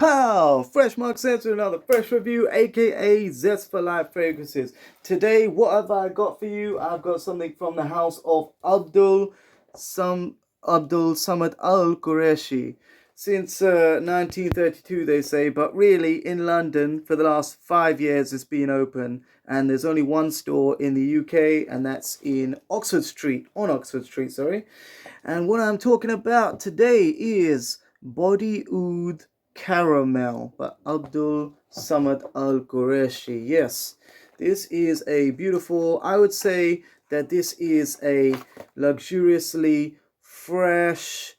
Pow! Fresh Mark Sensor, another fresh review, aka Zest for Life Fragrances. Today, what have I got for you? I've got something from the house of Abdul, Abdul Samad Al Qurashi. Since 1932, they say, but really in London for the last 5 years it's been open, and there's only one store in the UK, and that's in Oxford Street, on Oxford Street, sorry. And what I'm talking about today is Body Oud Caramel by Abdul Samad Al Qurashi. Yes, this is a beautiful, I would say that this is a luxuriously fresh,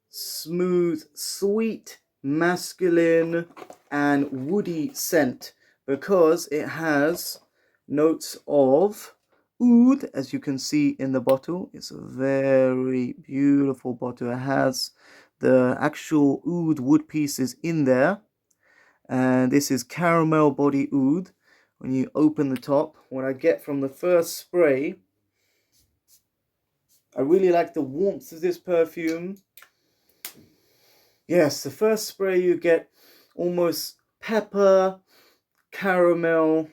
smooth, sweet, masculine, and woody scent because it has notes of oud, as you can see in the bottle. It's a very beautiful bottle. It has the actual oud wood pieces in there, and this is caramel body oud. When you open the top, what I get from the first spray, I really like the warmth of this perfume. Yes, the first spray you get almost pepper, caramel,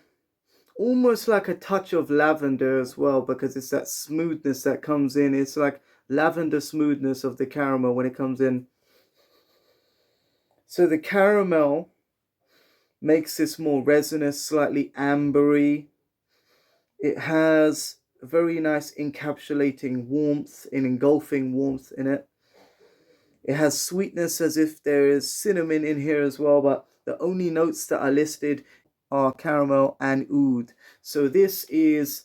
almost like a touch of lavender as well, because it's that smoothness that comes in. It's like lavender smoothness of the caramel when it comes in. So the caramel makes this more resinous, slightly ambery. It has a very nice encapsulating warmth, an engulfing warmth in it. It has sweetness as if there is cinnamon in here as well, but the only notes that are listed are caramel and oud. So this is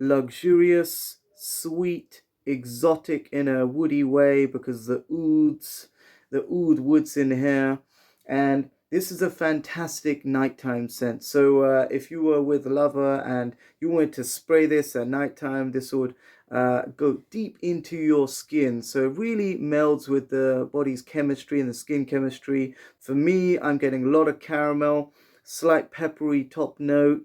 luxurious, sweet, exotic in a woody way because the oud woods in here, and this is a fantastic nighttime scent. So if you were with a lover and you wanted to spray this at nighttime, this would go deep into your skin. So it really melds with the body's chemistry and the skin chemistry. For me, I'm getting a lot of caramel, slight peppery top note,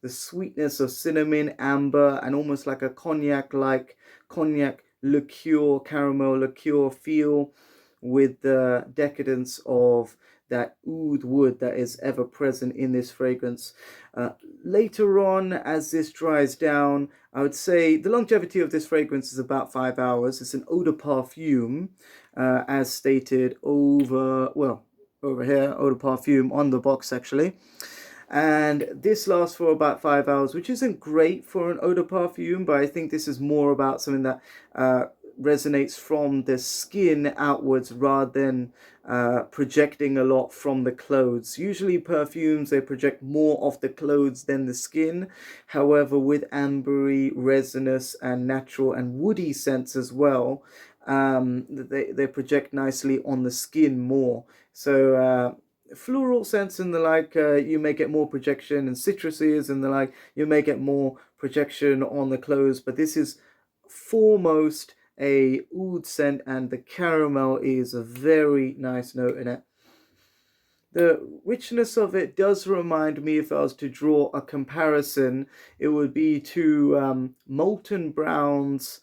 the sweetness of cinnamon, amber, and almost like a cognac liqueur, caramel liqueur feel, with the decadence of that oud wood that is ever present in this fragrance. Later on, as this dries down, I would say the longevity of this fragrance is about 5 hours. It's an eau de parfum, as stated over here, eau de parfum on the box actually. And this lasts for about 5 hours, which isn't great for an eau de parfum, but I think this is more about something that resonates from the skin outwards rather than projecting a lot from the clothes. Usually perfumes, they project more off the clothes than the skin. However, with ambery, resinous, and natural and woody scents as well, they project nicely on the skin more. So floral scents and the like, you may get more projection, and citruses and the like, you may get more projection on the clothes, but this is foremost a oud scent, and the caramel is a very nice note in it. The richness of it does remind me, if I was to draw a comparison, it would be to Molton Brown's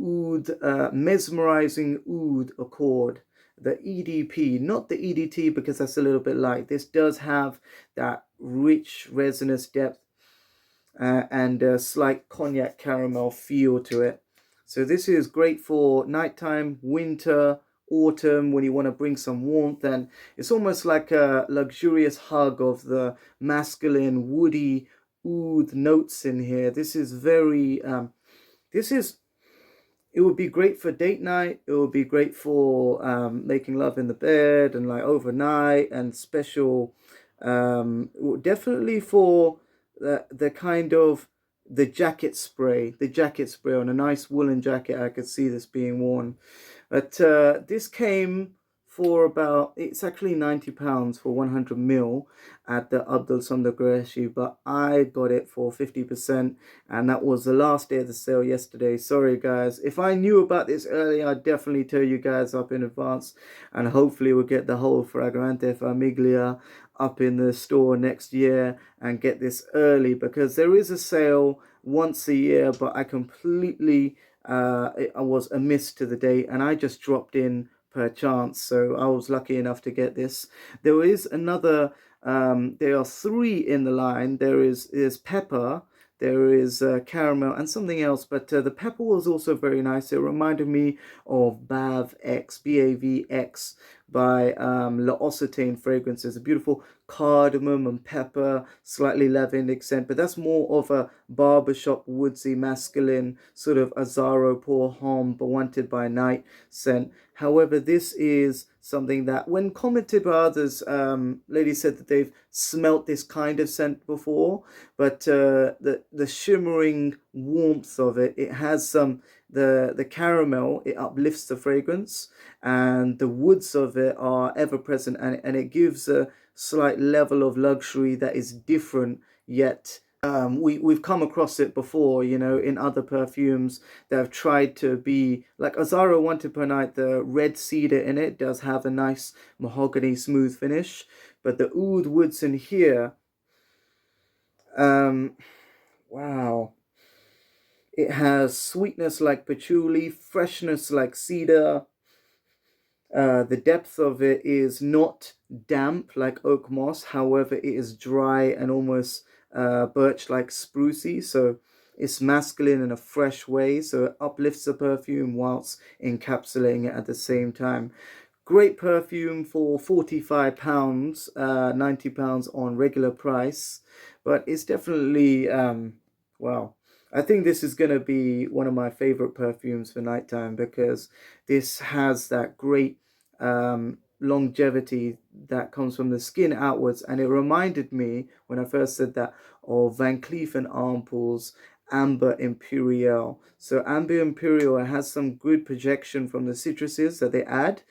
oud, mesmerizing oud accord, the EDP, not the EDT because that's a little bit light. This does have that rich resinous depth and a slight cognac caramel feel to it. So this is great for nighttime, winter, autumn, when you want to bring some warmth, and it's almost like a luxurious hug of the masculine woody oud notes in here. This is very it would be great for date night. It would be great for making love in the bed and like overnight, and special definitely for the kind of the jacket spray on a nice woolen jacket. I could see this being worn. But this came for about, it's actually £90 for 100 ml at the Abdul Samad Qurashi, but I got it for 50%, and that was the last day of the sale yesterday. Sorry guys, if I knew about this earlier, I'd definitely tell you guys up in advance, and hopefully we'll get the whole Fragrante Famiglia up in the store next year and get this early, because there is a sale once a year, but I completely I was amiss to the date, and I just dropped in per chance. So I was lucky enough to get this. There is another, there are three in the line. There's pepper, there is caramel and something else, but the pepper was also very nice. It reminded me of BAVX by L'Occitane fragrances. A beautiful cardamom and pepper, slightly lavender scent, but that's more of a barbershop woodsy masculine sort of Azaro pour homme but wanted by night scent. However, this is something that, when commented by others, ladies said that they've smelt this kind of scent before, but the shimmering warmth of it, it has some the caramel, it uplifts the fragrance, and the woods of it are ever present, and it gives a slight level of luxury that is different yet. We've come across it before, you know, in other perfumes that have tried to be like Azaro Wanted Per Night. The red cedar in it does have a nice mahogany smooth finish, but the oud woods in here, wow, it has sweetness like patchouli, freshness like cedar. The depth of it is not damp like oak moss, however, it is dry and almost birch like sprucey. So it's masculine in a fresh way, so it uplifts the perfume whilst encapsulating it at the same time. Great perfume for £45, £90 on regular price, but it's definitely well, I think this is going to be one of my favorite perfumes for nighttime because this has that great longevity that comes from the skin outwards. And it reminded me, when I first said that, of Van Cleef and Arpels Amber Imperial. So Amber Imperial has some good projection from the citruses that they add.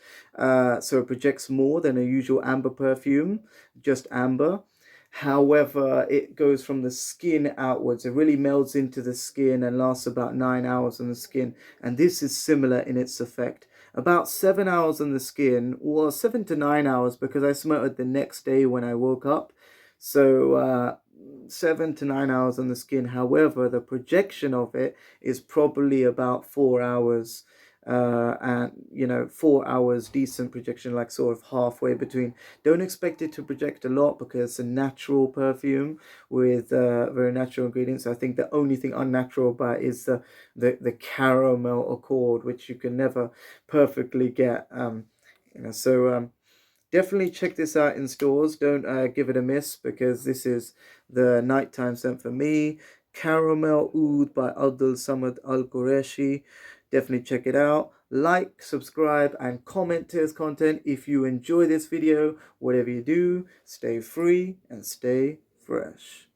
So it projects more than a usual amber perfume, just amber. However, it goes from the skin outwards. It really melds into the skin and lasts about 9 hours on the skin. And this is similar in its effect. About 7 hours on the skin, or 7 to 9 hours, because I smelled it the next day when I woke up. So 7 to 9 hours on the skin. However, the projection of it is probably about 4 hours. And you know, 4 hours decent projection, like sort of halfway between. Don't expect it to project a lot because it's a natural perfume with very natural ingredients. I think the only thing unnatural about it is the caramel accord, which you can never perfectly get. You know, so definitely check this out in stores. Don't give it a miss, because this is the nighttime scent for me. Caramel Oud by Abdul Samad Al Qurashi. Definitely check it out. Like, subscribe, and comment to his content. If you enjoy this video, whatever you do, stay free and stay fresh.